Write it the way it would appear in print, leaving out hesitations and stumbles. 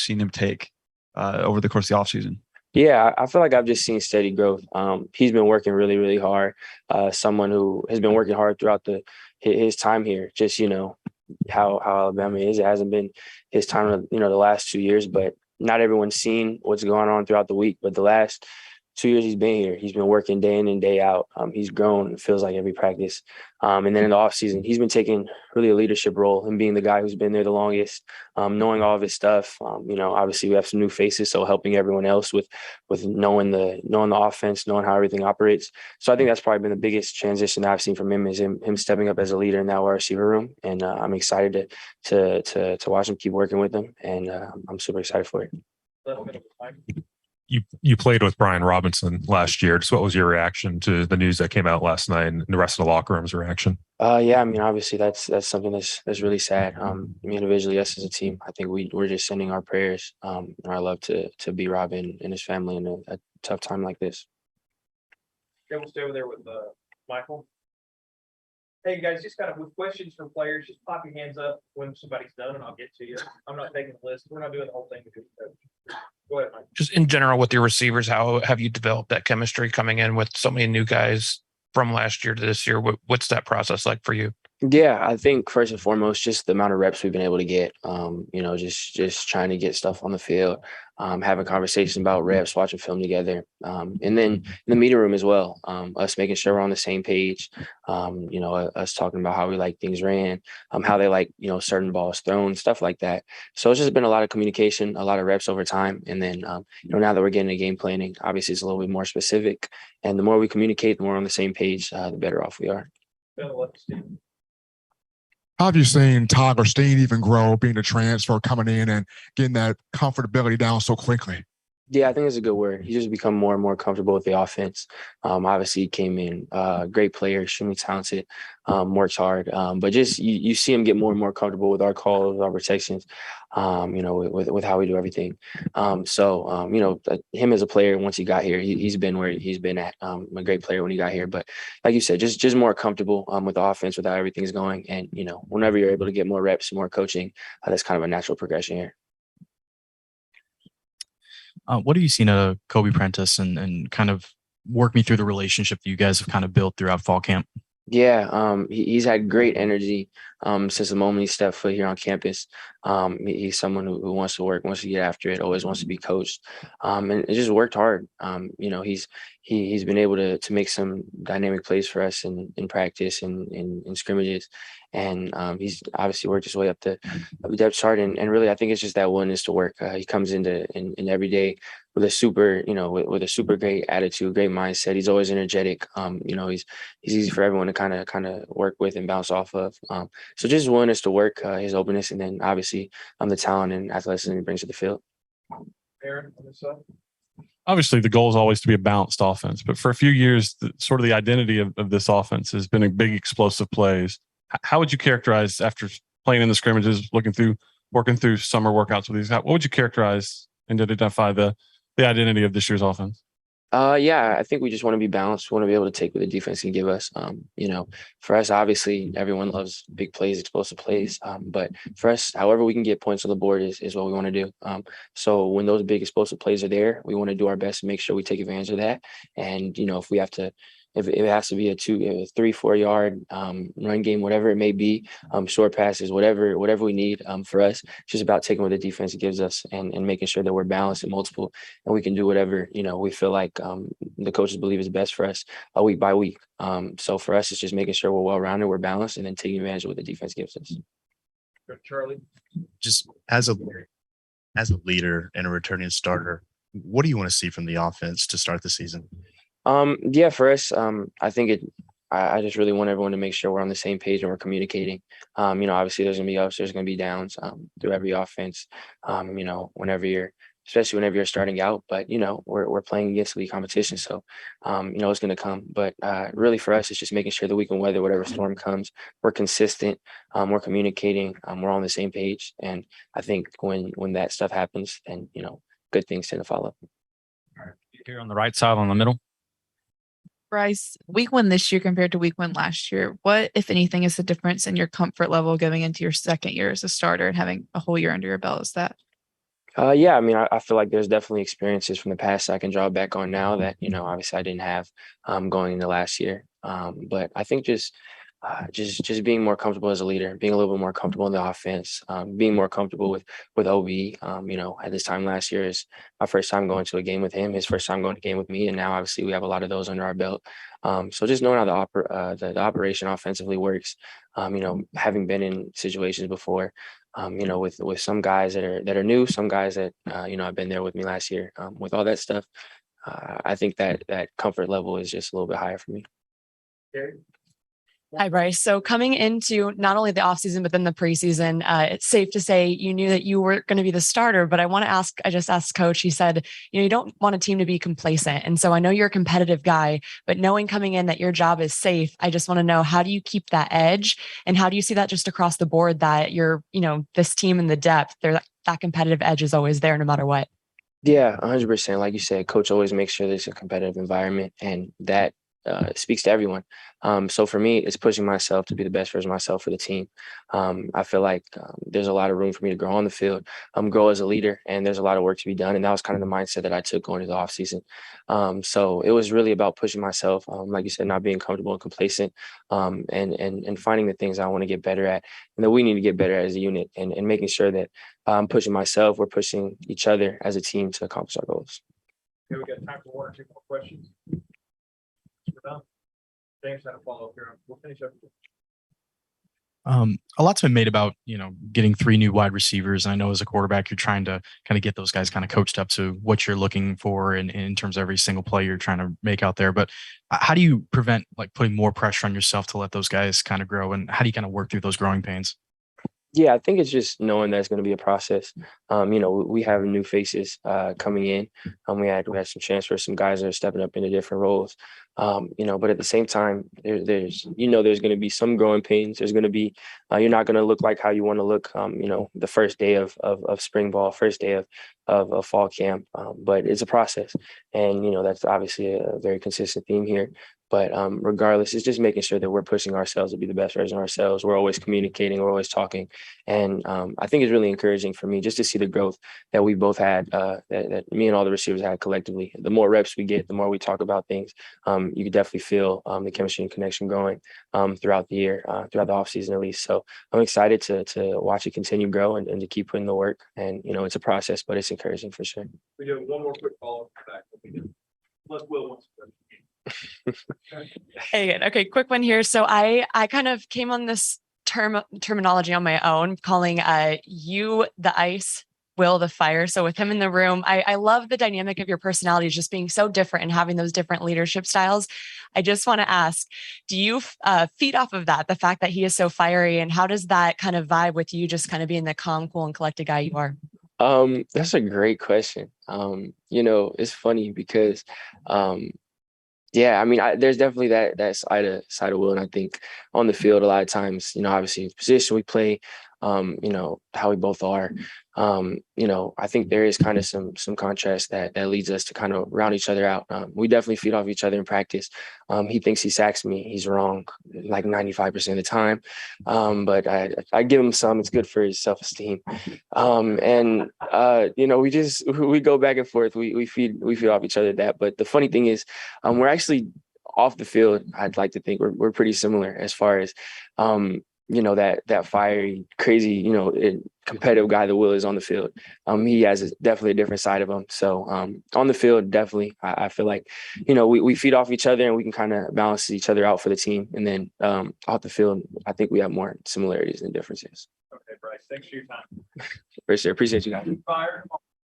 seen him take over the course of the offseason? Yeah, I feel like I've just seen steady growth. He's been working really, really hard. Someone who has been working hard throughout his time here. Just how Alabama is. It hasn't been his time, the last 2 years, but not everyone's seen what's going on throughout the week. But the last 2 years he's been here, he's been working day in and day out. He's grown. It feels like every practice. And then in the offseason, he's been taking really a leadership role and being the guy who's been there the longest, knowing all of his stuff. Obviously we have some new faces, so helping everyone else with knowing the offense, knowing how everything operates. So I think that's probably been the biggest transition that I've seen from him is him stepping up as a leader in that wide receiver room. And I'm excited to watch him keep working with them. And I'm super excited for it. You played with Brian Robinson last year. Just what was your reaction to the news that came out last night and the rest of the locker room's reaction? Yeah, I mean, obviously that's something that's really sad. Individually, us as a team, I think we're just sending our prayers and our love to be Robin and his family in a tough time like this. Yeah, we'll stay over there with Michael. Hey guys, just kind of with questions from players, just pop your hands up when somebody's done and I'll get to you. I'm not taking the list. We're not doing the whole thing. Go ahead, Mike. Just in general with your receivers, how have you developed that chemistry coming in with so many new guys from last year to this year? What's that process like for you? Yeah, I think first and foremost, just the amount of reps we've been able to get, just trying to get stuff on the field, having conversations about reps, watching film together. And then in the meeting room as well, us making sure we're on the same page, us talking about how we like things ran, how they like, certain balls thrown, stuff like that. So it's just been a lot of communication, a lot of reps over time. And then, now that we're getting to game planning, obviously it's a little bit more specific. And the more we communicate, the more on the same page, the better off we are. How have you seen Todd or Stein even grow, being a transfer, coming in and getting that comfortability down so quickly? Yeah, I think it's a good word. He's just become more and more comfortable with the offense. Obviously, he came in, great player, extremely talented, works hard. But just you see him get more and more comfortable with our calls, our protections, with how we do everything. Him as a player, once he got here, he's been where he's been at. A great player when he got here. But like you said, just more comfortable with the offense, with how everything's going. And, whenever you're able to get more reps, more coaching, that's kind of a natural progression here. What have you seen of Kobe Prentice and kind of work me through the relationship that you guys have kind of built throughout fall camp? Yeah, he's had great energy since the moment he stepped foot here on campus. He's someone who wants to work, wants to get after it, always wants to be coached, and it just worked hard. He's been able to make some dynamic plays for us in practice and in scrimmages, and he's obviously worked his way up the depth chart. And really, I think it's just that willingness to work. He comes into in every day with a super, with a super great attitude, great mindset. He's always energetic. He's easy for everyone to kind of work with and bounce off of. So just his willingness to work, his openness, and then obviously the talent and athleticism he brings to the field. Aaron, on this side. Obviously, the goal is always to be a balanced offense, but for a few years, sort of the identity of this offense has been a big explosive plays. How would you characterize, after playing in the scrimmages, working through summer workouts with these guys, what would you characterize and identify the identity of this year's offense? Yeah, I think we just want to be balanced. We want to be able to take what the defense can give us. For us, obviously, everyone loves big plays, explosive plays. But for us, however we can get points on the board is what we want to do. So when those big explosive plays are there, we want to do our best to make sure we take advantage of that. And, if we have to, if it has to be a 3-4 yard run game, whatever it may be, short passes, whatever we need for us, it's just about taking what the defense gives us and making sure that we're balanced and multiple, and we can do whatever, we feel like the coaches believe is best for us week by week. So for us, it's just making sure we're well-rounded, we're balanced, and then taking advantage of what the defense gives us. Charlie? Just as a leader and a returning starter, what do you want to see from the offense to start the season? Yeah, for us, I think I just really want everyone to make sure we're on the same page and we're communicating. Obviously there's going to be ups, there's going to be downs through every offense, especially whenever you're starting out, but, we're playing against elite competition. So, it's going to come. But really for us, it's just making sure that we can weather whatever storm comes. We're consistent. We're communicating. We're on the same page. And I think when that stuff happens, then, good things tend to follow. All right. Here on the right side, on the middle. Bryce, week one this year compared to week one last year, what, if anything, is the difference in your comfort level going into your second year as a starter and having a whole year under your belt? Is that? Yeah, I mean, I feel like there's definitely experiences from the past I can draw back on now that, obviously I didn't have going into last year. But I think just being more comfortable as a leader, being a little bit more comfortable in the offense, being more comfortable with OB. At this time last year is my first time going to a game with him, his first time going to a game with me, and now obviously we have a lot of those under our belt. So just knowing how the operation offensively works, having been in situations before, with some guys that are new, some guys that have been there with me last year. With all that stuff, I think that comfort level is just a little bit higher for me. Gary? Hi, Bryce. So coming into not only the offseason, but then the preseason, it's safe to say you knew that you were going to be the starter. But I just asked Coach, he said, you don't want a team to be complacent. And so I know you're a competitive guy, but knowing coming in that your job is safe, I just want to know, how do you keep that edge? And how do you see that just across the board, that you're, this team in the depth, that competitive edge is always there no matter what? Yeah, 100%. Like you said, coach always makes sure there's a competitive environment, and that speaks to everyone. So for me, it's pushing myself to be the best version of myself for the team. I feel like there's a lot of room for me to grow on the field, grow as a leader, and there's a lot of work to be done. And that was kind of the mindset that I took going into the offseason. So it was really about pushing myself, like you said, not being comfortable and complacent, and finding the things I want to get better at and that we need to get better at as a unit, and making sure that I'm pushing myself, we're pushing each other as a team to accomplish our goals. Okay, we got time for one or two more questions. We're done. James had a follow-up here. We'll finish up. A lot's been made about, getting 3 new wide receivers. And I know as a quarterback, you're trying to kind of get those guys kind of coached up to what you're looking for in terms of every single play you're trying to make out there. But how do you prevent like putting more pressure on yourself to let those guys kind of grow? And how do you kind of work through those growing pains? Yeah, I think it's just knowing that it's going to be a process. We have new faces coming in. We had some transfers, some guys that are stepping up into different roles. But at the same time, there's going to be some growing pains. There's going to be you're not going to look like how you want to look. The first day of spring ball, first day of fall camp. But it's a process, and that's obviously a very consistent theme here. But regardless, it's just making sure that we're pushing ourselves to be the best version of ourselves. We're always communicating, we're always talking. And I think it's really encouraging for me just to see the growth that we both had, that me and all the receivers had collectively. The more reps we get, the more we talk about things. You can definitely feel the chemistry and connection growing throughout the year, throughout the offseason at least. So I'm excited to watch it continue to grow and to keep putting the work. And, it's a process, but it's encouraging for sure. We do one more quick follow-up back. Unless Will wants to. Hey, again. Okay, quick one here. So I kind of came on this terminology on my own, calling you the ice, Will the fire. So with him in the room, I love the dynamic of your personalities just being so different and having those different leadership styles. I just want to ask, do you feed off of that, the fact that he is so fiery, and how does that kind of vibe with you just kind of being the calm, cool, and collected guy you are? That's a great question. It's funny because yeah, I mean, there's definitely that side of Will, and I think on the field a lot of times, obviously the position we play, how we both are, I think there is kind of some contrast that leads us to kind of round each other out. We definitely feed off each other in practice. He thinks he sacks me. He's wrong like 95% of the time. But I give him some. It's good for his self-esteem. We go back and forth. We feed off each other that. But the funny thing is, we're actually off the field. I'd like to think we're pretty similar as far as that fiery, crazy, competitive guy that Will is on the field. He has definitely a different side of him. So on the field, definitely, I feel like, we feed off each other and we can kind of balance each other out for the team. And then off the field, I think we have more similarities than differences. Okay, Bryce, thanks for your time. For sure. Appreciate you guys. Fire.